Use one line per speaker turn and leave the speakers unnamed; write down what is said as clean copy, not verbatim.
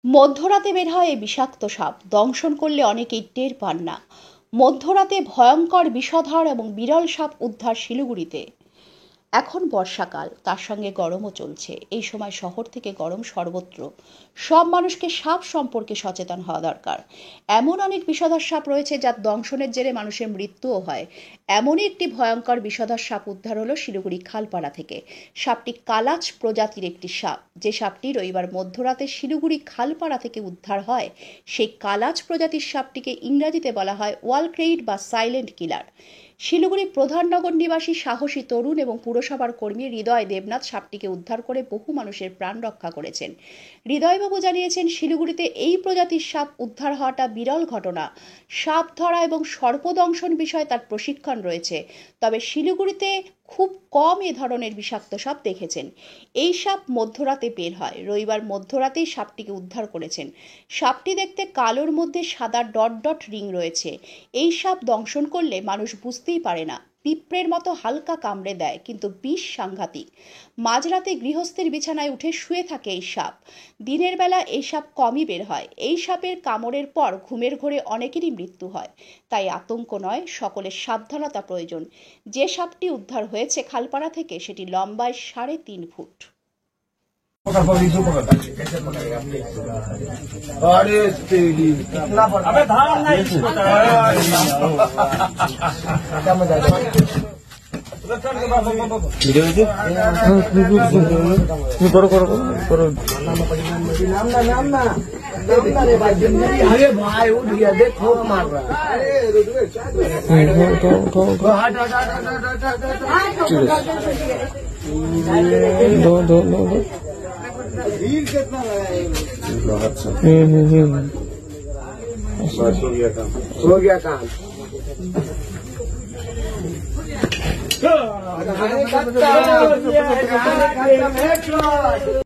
মধ্যরাতে বের হয় এই বিষাক্ত সাপ। দংশন করলে অনেকেই টের পান না। মধ্যরাতে ভয়ঙ্কর বিষধর এবং বিরল সাপ উদ্ধার শিলিগুড়িতে। এখন বর্ষাকাল, তার সঙ্গে গরমও চলছে। এই সময় শহর থেকে গরম সর্বত্র। সব মানুষকে সাপ সম্পর্কে সচেতন হওয়া দরকার। এমন অনেক বিষধর সাপ রয়েছে যার দংশনের জেরে মানুষের মৃত্যুও হয়। এমনই একটি ভয়ঙ্কর বিষধর সাপ উদ্ধার হলো শিলিগুড়ি খালপাড়া থেকে। সাপটি কালাচ প্রজাতির একটি সাপ। যে সাপটি রবিবার মধ্যরাতে শিলিগুড়ি খালপাড়া থেকে উদ্ধার হয়, সেই কালাচ প্রজাতির সাপটিকে ইংরাজিতে বলা হয় ওয়ালক্রেইট বা সাইলেন্ট কিলার। শিলিগুড়ি প্রধাননগর নিবাসী সাহসী তরুণ এবং পুরসভার কর্মী হৃদয় দেবনাথ সাপটিকে উদ্ধার করে বহু মানুষের প্রাণ রক্ষা করেছেন। হৃদয়বাবু জানিয়েছেন, শিলিগুড়িতে এই প্রজাতির সাপ উদ্ধার হওয়াটা বিরল ঘটনা। সাপ ধরা এবং সর্পদংশন বিষয়ে তার প্রশিক্ষণ রয়েছে। তবে শিলিগুড়িতে খুব কম এ ধরনের বিষাক্ত সাপ দেখেছেন। এই সাপ মধ্যরাতে বের হয়। রবিবার মধ্যরাতেই সাপটিকে উদ্ধার করেছেন। সাপটি দেখতে কালোর মধ্যে সাদা ডট ডট রিং রয়েছে। এই সাপ দংশন করলে মানুষ বুঝতেই পারে না। পিঁপড়ের মতো হালকা কামড়ে দেয়, কিন্তু বিষ সাংঘাতিক। মাঝরাতে গৃহস্থের বিছানায় উঠে শুয়ে থাকে এই সাপ। দিনের বেলা এই সাপ কমই বের হয়। এই সাপের কামড়ের পর ঘুমের ঘোরে অনেকেরই মৃত্যু হয়। তাই আতঙ্ক নয়, সকলের সাবধানতা প্রয়োজন। যে সাপটি উদ্ধার হয়েছে খালপাড়া থেকে, সেটি লম্বায় 3.5 ফুট।
अरे भाई उठ गया, देखो मार रहा भीड़ कितना हो गया काम